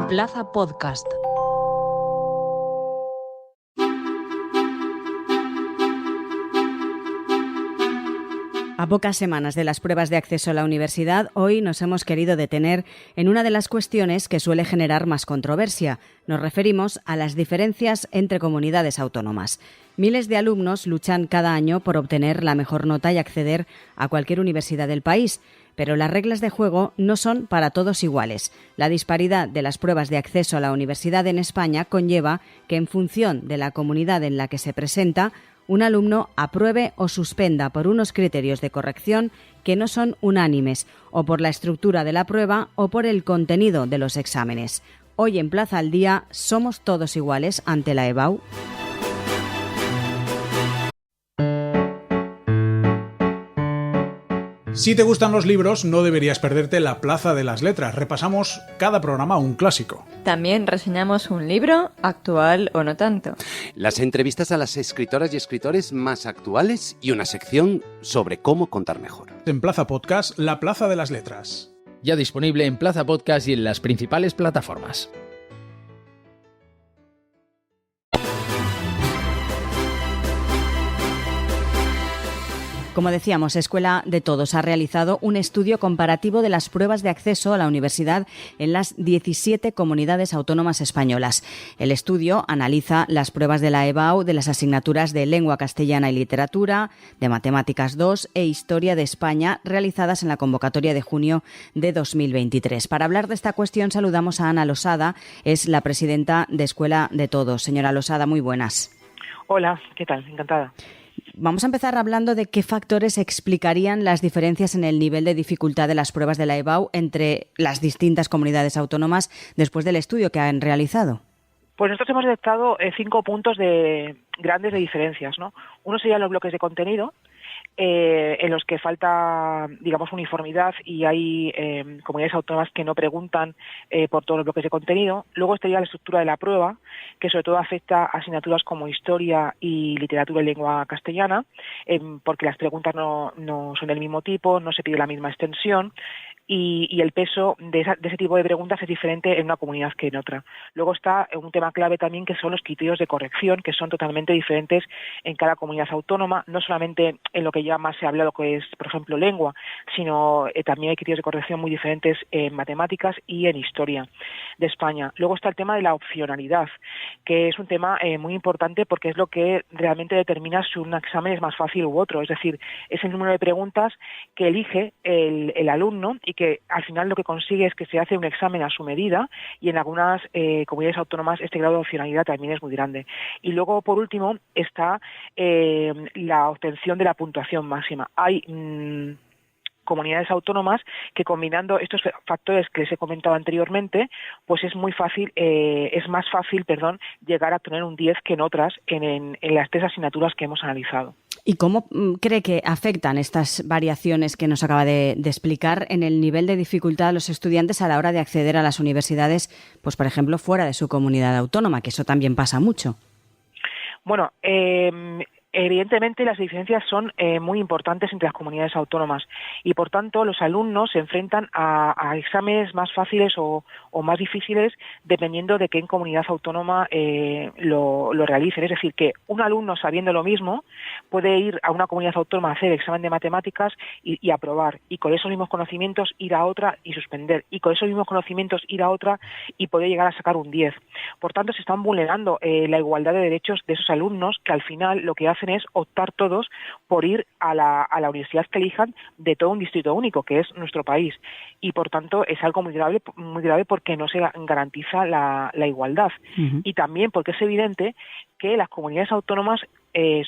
En Plaza Podcast. A pocas semanas de las pruebas de acceso a la universidad, hoy nos hemos querido detener en una de las cuestiones que suele generar más controversia. Nos referimos a las diferencias entre comunidades autónomas. Miles de alumnos luchan cada año por obtener la mejor nota y acceder a cualquier universidad del país, pero las reglas de juego no son para todos iguales. La disparidad de las pruebas de acceso a la universidad en España conlleva que, en función de la comunidad en la que se presenta, un alumno apruebe o suspenda por unos criterios de corrección que no son unánimes, o por la estructura de la prueba o por el contenido de los exámenes. Hoy en Plaza al Día, ¿somos todos iguales ante la EBAU? Si te gustan los libros, no deberías perderte La Plaza de las Letras. Repasamos cada programa un clásico. También reseñamos un libro, actual o no tanto. Las entrevistas a las escritoras y escritores más actuales y una sección sobre cómo contar mejor. En Plaza Podcast, La Plaza de las Letras. Ya disponible en Plaza Podcast y en las principales plataformas. Como decíamos, Escuela de Todos ha realizado un estudio comparativo de las pruebas de acceso a la universidad en las 17 comunidades autónomas españolas. El estudio analiza las pruebas de la EBAU de las asignaturas de Lengua Castellana y Literatura, de Matemáticas 2 e Historia de España, realizadas en la convocatoria de junio de 2023. Para hablar de esta cuestión saludamos a Ana Losada, es la presidenta de Escuela de Todos. Señora Losada, muy buenas. Hola, ¿qué tal? Encantada. Vamos a empezar hablando de qué factores explicarían las diferencias en el nivel de dificultad de las pruebas de la EBAU entre las distintas comunidades autónomas después del estudio que han realizado. Pues nosotros hemos detectado 5 puntos grandes de diferencias, ¿no? Uno serían los bloques de contenido, en los que falta, digamos, uniformidad y hay comunidades autónomas que no preguntan por todos los bloques de contenido. Luego estaría la estructura de la prueba, que sobre todo afecta a asignaturas como Historia y Literatura y Lengua Castellana, porque las preguntas no son del mismo tipo, no se pide la misma extensión. Y el peso de ese tipo de preguntas es diferente en una comunidad que en otra. Luego está un tema clave también, que son los criterios de corrección, que son totalmente diferentes en cada comunidad autónoma, no solamente en lo que ya más se ha hablado, que es, por ejemplo, lengua, sino también hay criterios de corrección muy diferentes en matemáticas y en historia de España. Luego está el tema de la opcionalidad, que es un tema muy importante porque es lo que realmente determina si un examen es más fácil u otro, es decir, es el número de preguntas que elige el alumno y que al final lo que consigue es que se hace un examen a su medida, y en algunas comunidades autónomas este grado de opcionalidad también es muy grande. Y luego, por último, está la obtención de la puntuación máxima. Hay comunidades autónomas que, combinando estos factores que les he comentado anteriormente, pues es más fácil, llegar a tener un 10 que en otras, en las 3 asignaturas que hemos analizado. ¿Y cómo cree que afectan estas variaciones que nos acaba de explicar en el nivel de dificultad de los estudiantes a la hora de acceder a las universidades, pues por ejemplo, fuera de su comunidad autónoma, que eso también pasa mucho? Bueno, evidentemente las diferencias son muy importantes entre las comunidades autónomas y, por tanto, los alumnos se enfrentan a exámenes más fáciles o más difíciles dependiendo de qué comunidad autónoma lo realicen. Es decir, que un alumno, sabiendo lo mismo, puede ir a una comunidad autónoma a hacer el examen de matemáticas y aprobar, y con esos mismos conocimientos ir a otra y suspender, y con esos mismos conocimientos ir a otra y poder llegar a sacar un 10. Por tanto, se están vulnerando la igualdad de derechos de esos alumnos, que al final lo que hacen es optar todos por ir a la universidad que elijan de todo un distrito único, que es nuestro país, y por tanto es algo muy grave porque no se garantiza la igualdad. Uh-huh. Y también porque es evidente que las comunidades autónomas,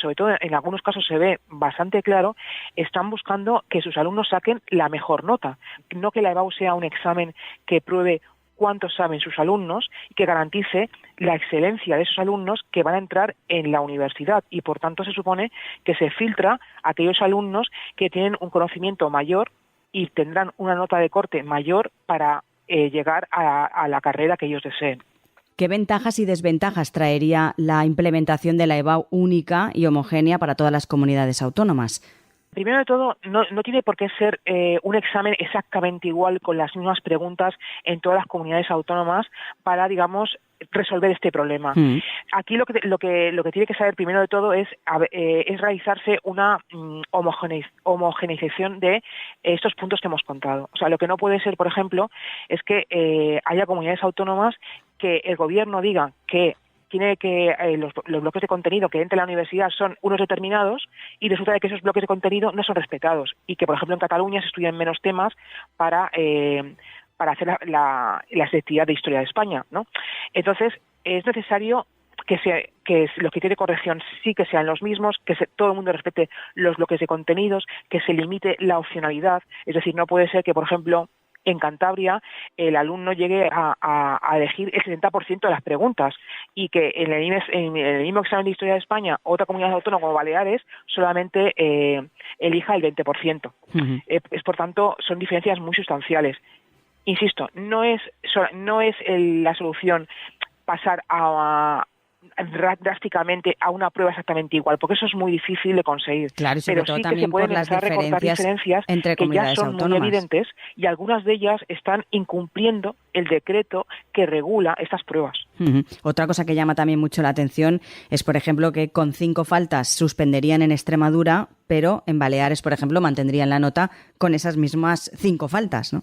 sobre todo en algunos casos se ve bastante claro, están buscando que sus alumnos saquen la mejor nota, no que la EBAU sea un examen que pruebe cuántos saben sus alumnos y que garantice la excelencia de esos alumnos que van a entrar en la universidad, y por tanto se supone que se filtra a aquellos alumnos que tienen un conocimiento mayor y tendrán una nota de corte mayor para llegar a la carrera que ellos deseen. ¿Qué ventajas y desventajas traería la implementación de la EBAU única y homogénea para todas las comunidades autónomas? Primero de todo, no tiene por qué ser un examen exactamente igual con las mismas preguntas en todas las comunidades autónomas para, digamos, resolver este problema. Aquí lo que tiene que saber primero de todo es realizarse una homogeneización de estos puntos que hemos contado. O sea, lo que no puede ser, por ejemplo, es que haya comunidades autónomas que el gobierno diga que tiene que los bloques de contenido que entre la universidad son unos determinados y resulta de que esos bloques de contenido no son respetados y que, por ejemplo, en Cataluña se estudian menos temas para hacer la selectividad de Historia de España, ¿no? Entonces, es necesario que los criterios de corrección sí que sean los mismos, que todo el mundo respete los bloques de contenidos, que se limite la opcionalidad. Es decir, no puede ser que, por ejemplo, en Cantabria el alumno llegue a elegir el 70% de las preguntas y que en el mismo examen de Historia de España otra comunidad autónoma como Baleares solamente elija el 20%. Por tanto, son diferencias muy sustanciales. Insisto, no es la solución pasar drásticamente a una prueba exactamente igual, porque eso es muy difícil de conseguir. Claro, y sobre pero todo sí que también se pueden por las empezar a recortar diferencias entre que ya comunidades son autónomas. muy evidentes y algunas de ellas están incumpliendo el decreto que regula estas pruebas. Otra cosa que llama también mucho la atención es, por ejemplo, que con 5 faltas suspenderían en Extremadura, pero en Baleares, por ejemplo, mantendrían la nota con esas mismas 5 faltas, ¿no?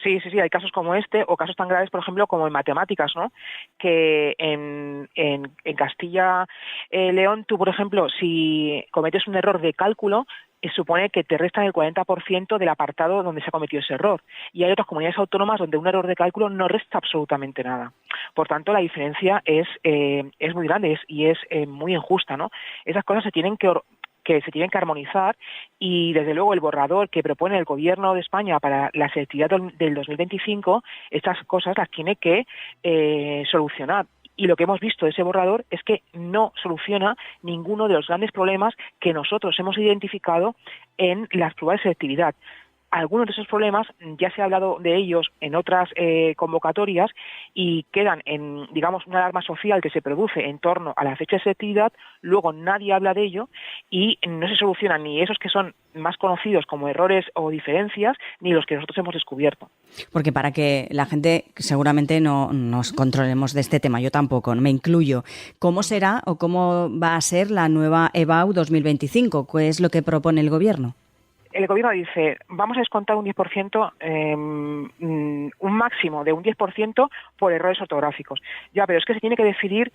Sí, hay casos como este o casos tan graves, por ejemplo, como en matemáticas, ¿no? Que en Castilla León, tú, por ejemplo, si cometes un error de cálculo, supone que te restan el 40% del apartado donde se ha cometido ese error. Y hay otras comunidades autónomas donde un error de cálculo no resta absolutamente nada. Por tanto, la diferencia es muy grande y es muy injusta, ¿no? Esas cosas se tienen que armonizar y, desde luego, el borrador que propone el Gobierno de España para la selectividad del 2025, estas cosas las tiene que solucionar. Y lo que hemos visto de ese borrador es que no soluciona ninguno de los grandes problemas que nosotros hemos identificado en las pruebas de selectividad. Algunos de esos problemas ya se ha hablado de ellos en otras convocatorias y quedan en, digamos, una alarma social que se produce en torno a la fecha de selectividad, luego nadie habla de ello y no se solucionan ni esos que son más conocidos como errores o diferencias, ni los que nosotros hemos descubierto. Porque para que la gente seguramente no nos controlemos de este tema, yo tampoco, me incluyo, ¿cómo será o cómo va a ser la nueva EBAU 2025? ¿Qué es lo que propone el Gobierno? El Gobierno dice, vamos a descontar un 10%, un máximo de un 10% por errores ortográficos. Ya, pero es que se tiene que decidir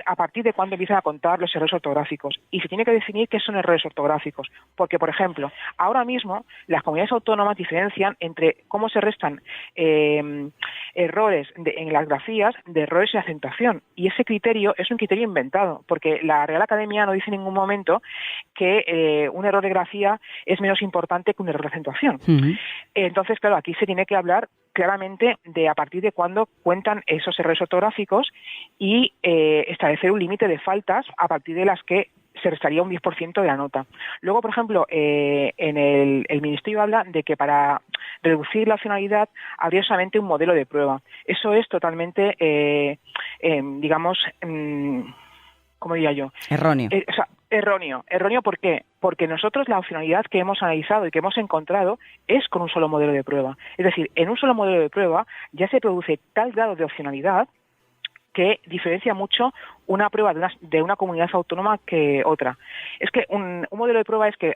a partir de cuándo empiezan a contar los errores ortográficos. Y se tiene que definir qué son errores ortográficos. Porque, por ejemplo, ahora mismo las comunidades autónomas diferencian entre cómo se restan errores en las grafías de errores de acentuación. Y ese criterio es un criterio inventado, porque la Real Academia no dice en ningún momento que un error de grafía es menos importante que un error de acentuación. Entonces, claro, aquí se tiene que hablar claramente de a partir de cuándo cuentan esos errores ortográficos y establecer un límite de faltas a partir de las que se restaría un 10% de la nota. Luego, por ejemplo, en el Ministerio habla de que para reducir la opcionalidad habría solamente un modelo de prueba. Eso es totalmente, digamos, ¿cómo diría yo? Erróneo. Erróneo, ¿por qué? Porque nosotros la opcionalidad que hemos analizado y que hemos encontrado es con un solo modelo de prueba. Es decir, en un solo modelo de prueba ya se produce tal grado de opcionalidad que diferencia mucho una prueba de una comunidad autónoma que otra. Es que un modelo de prueba es que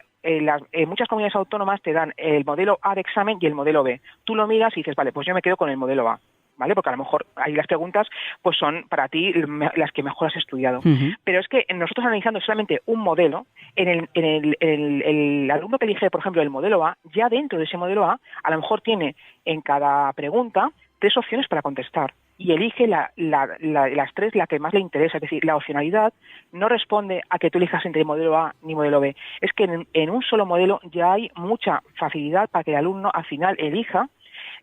muchas comunidades autónomas te dan el modelo A de examen y el modelo B. Tú lo miras y dices, vale, pues yo me quedo con el modelo A. ¿Vale? Porque a lo mejor ahí las preguntas pues son para ti las que mejor has estudiado. Pero es que nosotros analizando solamente un modelo, el alumno que elige, por ejemplo, el modelo A, ya dentro de ese modelo A lo mejor tiene en cada pregunta 3 opciones para contestar y elige las 3 la que más le interesa. Es decir, la opcionalidad no responde a que tú elijas entre modelo A ni modelo B. Es que en un solo modelo ya hay mucha facilidad para que el alumno al final elija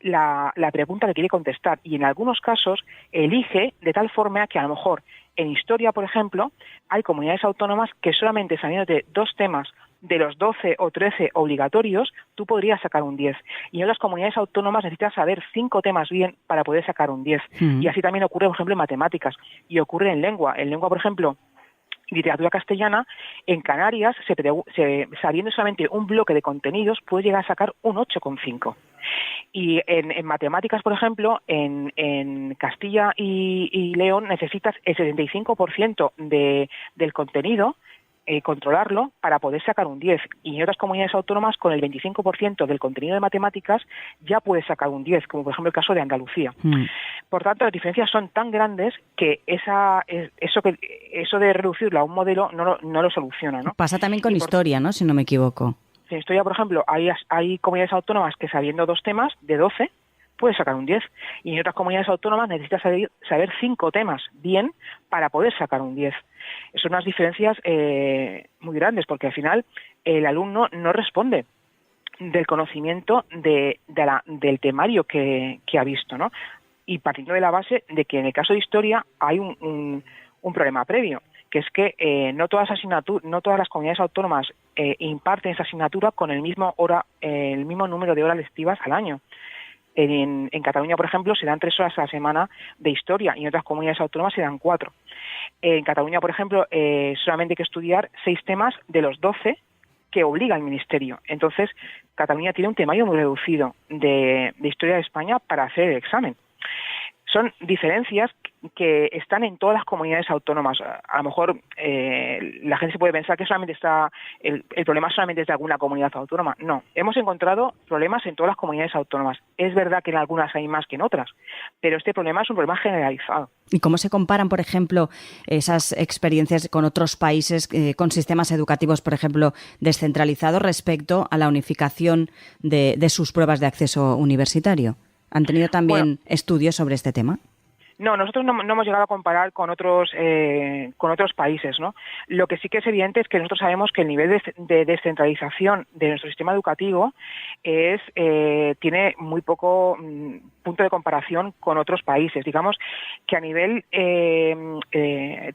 la pregunta que quiere contestar y en algunos casos elige de tal forma que a lo mejor en historia, por ejemplo, hay comunidades autónomas que solamente sabiéndote 2 temas de los 12 o 13 obligatorios, tú podrías sacar un 10. Y en otras comunidades autónomas necesitas saber 5 temas bien para poder sacar un 10. Y así también ocurre, por ejemplo, en matemáticas y ocurre en lengua. En lengua, por ejemplo, literatura castellana, en Canarias, sabiendo solamente un bloque de contenidos, puedes llegar a sacar un 8,5. Y en matemáticas, por ejemplo, en Castilla y León necesitas el 75% del contenido, controlarlo para poder sacar un 10. Y en otras comunidades autónomas, con el 25% del contenido de matemáticas, ya puedes sacar un 10, como por ejemplo el caso de Andalucía. Por tanto, las diferencias son tan grandes que eso de reducirlo a un modelo no lo soluciona, ¿no? Pasa también con historia, ¿no? Si no me equivoco. En historia, por ejemplo, hay comunidades autónomas que sabiendo 2 temas de 12 puedes sacar un 10. Y en otras comunidades autónomas necesitas saber 5 temas bien para poder sacar un 10. Son unas diferencias muy grandes, porque al final el alumno no responde del conocimiento del temario que ha visto, ¿no? Y partiendo de la base de que en el caso de historia hay un problema previo, que es que no todas las comunidades autónomas imparten esa asignatura con el mismo número de horas lectivas al año. En Cataluña, por ejemplo, se dan 3 horas a la semana de historia y en otras comunidades autónomas se dan 4. En Cataluña, por ejemplo, solamente hay que estudiar 6 temas de los 12 que obliga el Ministerio. Entonces, Cataluña tiene un temario muy reducido de historia de España para hacer el examen. Son diferencias que están en todas las comunidades autónomas. A lo mejor la gente se puede pensar que solamente está el problema solamente es de alguna comunidad autónoma. No, hemos encontrado problemas en todas las comunidades autónomas. Es verdad que en algunas hay más que en otras, pero este problema es un problema generalizado. ¿Y cómo se comparan, por ejemplo, esas experiencias con otros países, con sistemas educativos, por ejemplo, descentralizados respecto a la unificación de sus pruebas de acceso universitario? ¿Han tenido también estudios sobre este tema? No, nosotros no hemos llegado a comparar con otros países, ¿no? Lo que sí que es evidente es que nosotros sabemos que el nivel de descentralización de nuestro sistema educativo tiene muy poco punto de comparación con otros países. Digamos que a nivel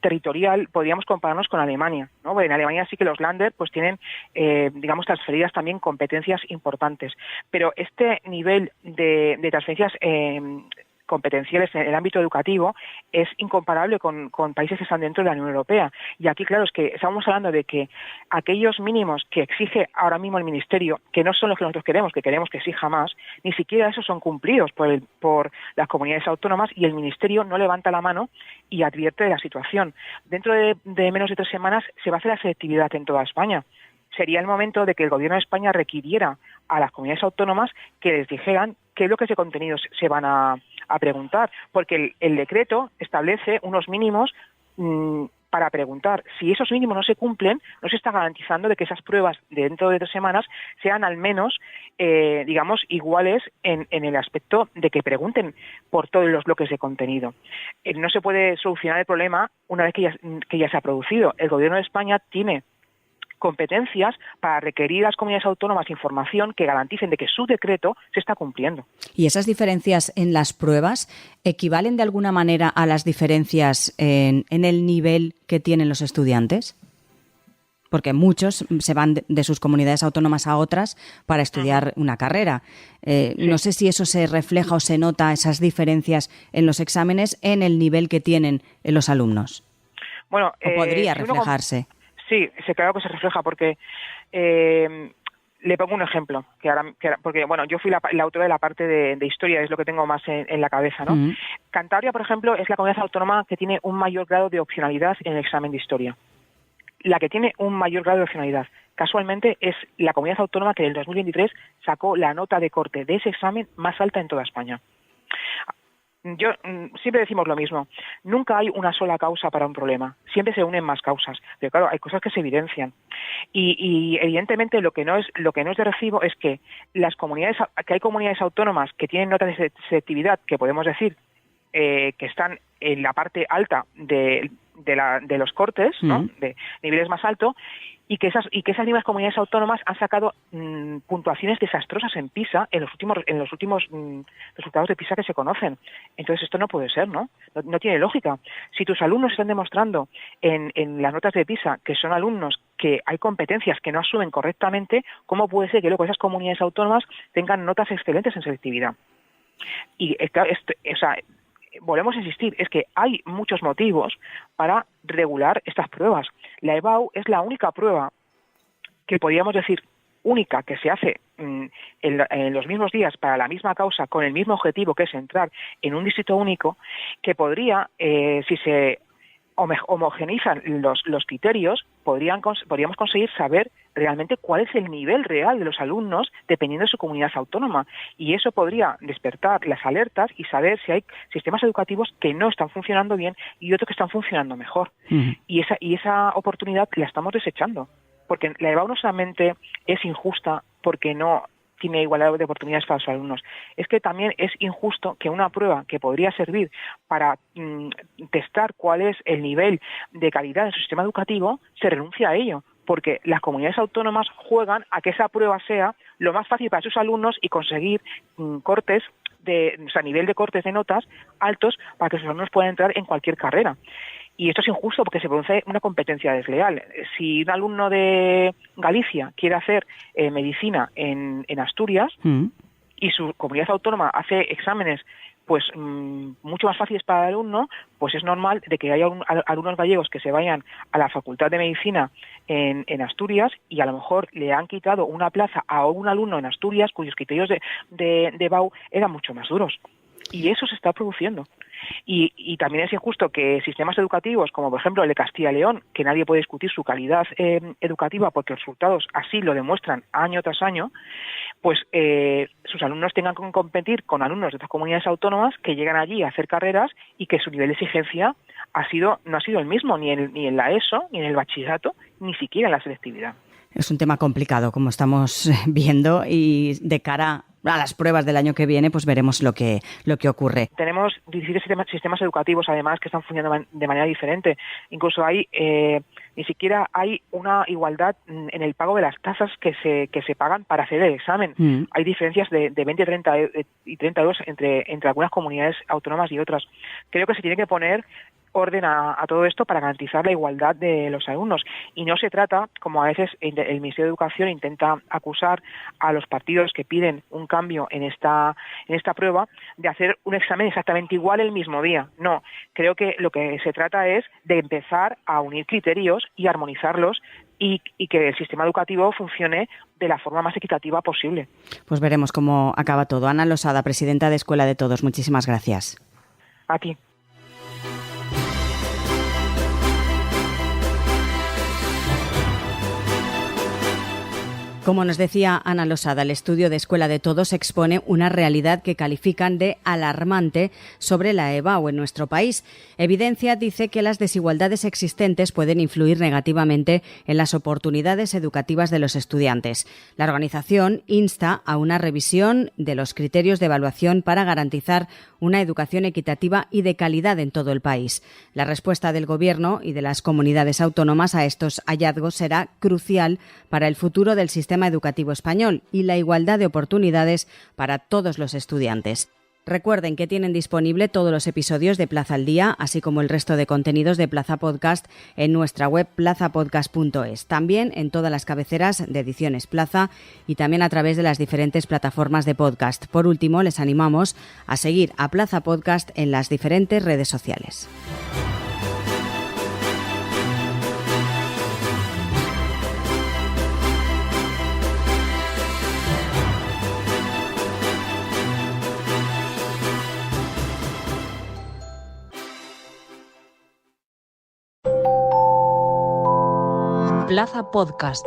territorial podríamos compararnos con Alemania, ¿no? Porque en Alemania sí que los Länder pues tienen, digamos, transferidas también competencias importantes. Pero este nivel de transferencias competenciales en el ámbito educativo es incomparable con países que están dentro de la Unión Europea. Y aquí, claro, es que estamos hablando de que aquellos mínimos que exige ahora mismo el Ministerio, que no son los que nosotros queremos, que queremos que exija más, ni siquiera esos son cumplidos por las comunidades autónomas y el Ministerio no levanta la mano y advierte de la situación. Dentro de menos de 3 semanas se va a hacer la selectividad en toda España. Sería el momento de que el Gobierno de España requiriera a las comunidades autónomas que les dijeran qué bloques de contenidos se van a preguntar, porque el decreto establece unos mínimos para preguntar. Si esos mínimos no se cumplen, no se está garantizando de que esas pruebas dentro de 3 semanas sean al menos, digamos, iguales en el aspecto de que pregunten por todos los bloques de contenido. No se puede solucionar el problema una vez que ya se ha producido. El Gobierno de España tiene competencias para requerir a las comunidades autónomas información que garanticen de que su decreto se está cumpliendo. ¿Y esas diferencias en las pruebas equivalen de alguna manera a las diferencias en el nivel que tienen los estudiantes? Porque muchos se van de sus comunidades autónomas a otras para estudiar una carrera. Sí. No sé si eso se refleja o se nota, esas diferencias en los exámenes, en el nivel que tienen los alumnos. Bueno, ¿o podría reflejarse? Sí, claro que se refleja porque le pongo un ejemplo, porque bueno, yo fui la autora de la parte de historia, es lo que tengo más en la cabeza, ¿no? Uh-huh. Cantabria, por ejemplo, es la comunidad autónoma que tiene un mayor grado de opcionalidad en el examen de historia. La que tiene un mayor grado de opcionalidad, casualmente, es la comunidad autónoma que en el 2023 sacó la nota de corte de ese examen más alta en toda España. Siempre decimos lo mismo, nunca hay una sola causa para un problema, siempre se unen más causas, pero claro, hay cosas que se evidencian y evidentemente lo que no es de recibo es que hay comunidades autónomas que tienen notas de selectividad que podemos decir que están en la parte alta de los cortes, ¿no? De niveles más altos, y que esas mismas comunidades autónomas han sacado puntuaciones desastrosas en PISA en los últimos resultados de PISA que se conocen. Entonces esto no puede ser, ¿no? No tiene lógica. Si tus alumnos están demostrando en las notas de PISA que son alumnos que hay competencias que no asumen correctamente, ¿cómo puede ser que luego esas comunidades autónomas tengan notas excelentes en selectividad? Y volvemos a insistir, es que hay muchos motivos para regular estas pruebas. La EBAU es la única prueba que podríamos decir única que se hace en los mismos días para la misma causa, con el mismo objetivo, que es entrar en un distrito único, que si se homogeneizan los criterios, podríamos conseguir saber realmente cuál es el nivel real de los alumnos dependiendo de su comunidad autónoma, y eso podría despertar las alertas y saber si hay sistemas educativos que no están funcionando bien y otros que están funcionando mejor. Y esa oportunidad la estamos desechando, porque la EBAU no solamente es injusta porque no tiene igualdad de oportunidades para los alumnos, es que también es injusto que una prueba que podría servir para testar cuál es el nivel de calidad de su sistema educativo se renuncie a ello, porque las comunidades autónomas juegan a que esa prueba sea lo más fácil para sus alumnos y conseguir nivel de cortes de notas altos para que sus alumnos puedan entrar en cualquier carrera. Y esto es injusto porque se produce una competencia desleal. Si un alumno de Galicia quiere hacer medicina en Asturias y su comunidad autónoma hace exámenes pues mucho más fáciles para el alumno, pues es normal de que haya alumnos gallegos que se vayan a la Facultad de Medicina en Asturias y a lo mejor le han quitado una plaza a un alumno en Asturias cuyos criterios de BAU eran mucho más duros. Y eso se está produciendo. Y también es injusto que sistemas educativos, como por ejemplo el de Castilla y León, que nadie puede discutir su calidad educativa porque los resultados así lo demuestran año tras año, pues sus alumnos tengan que competir con alumnos de otras comunidades autónomas que llegan allí a hacer carreras y que su nivel de exigencia no ha sido el mismo ni en la ESO, ni en el bachillerato, ni siquiera en la selectividad. Es un tema complicado, como estamos viendo, y de cara a las pruebas del año que viene, pues veremos lo que ocurre. Tenemos 17 sistemas educativos, además, que están funcionando de manera diferente. Incluso ni siquiera hay una igualdad en el pago de las tasas que se pagan para hacer el examen. Hay diferencias de 20 y 30 euros entre algunas comunidades autónomas y otras. Creo que se tiene que poner orden a todo esto para garantizar la igualdad de los alumnos. Y no se trata, como a veces el Ministerio de Educación intenta acusar a los partidos que piden un cambio en esta prueba, de hacer un examen exactamente igual el mismo día. No, creo que lo que se trata es de empezar a unir criterios y armonizarlos y que el sistema educativo funcione de la forma más equitativa posible. Pues veremos cómo acaba todo. Ana Losada, presidenta de Escuela de Todos, muchísimas gracias. A ti. Como nos decía Ana Losada, el estudio de Escuela de Todos expone una realidad que califican de alarmante sobre la EBAU en nuestro país. Evidencia dice que las desigualdades existentes pueden influir negativamente en las oportunidades educativas de los estudiantes. La organización insta a una revisión de los criterios de evaluación para garantizar una educación equitativa y de calidad en todo el país. La respuesta del Gobierno y de las comunidades autónomas a estos hallazgos será crucial para el futuro del sistema educativo español y la igualdad de oportunidades para todos los estudiantes. Recuerden que tienen disponible todos los episodios de Plaza al Día, así como el resto de contenidos de Plaza Podcast en nuestra web plazapodcast.es. También en todas las cabeceras de Ediciones Plaza y también a través de las diferentes plataformas de podcast. Por último, les animamos a seguir a Plaza Podcast en las diferentes redes sociales. Plaza Podcast.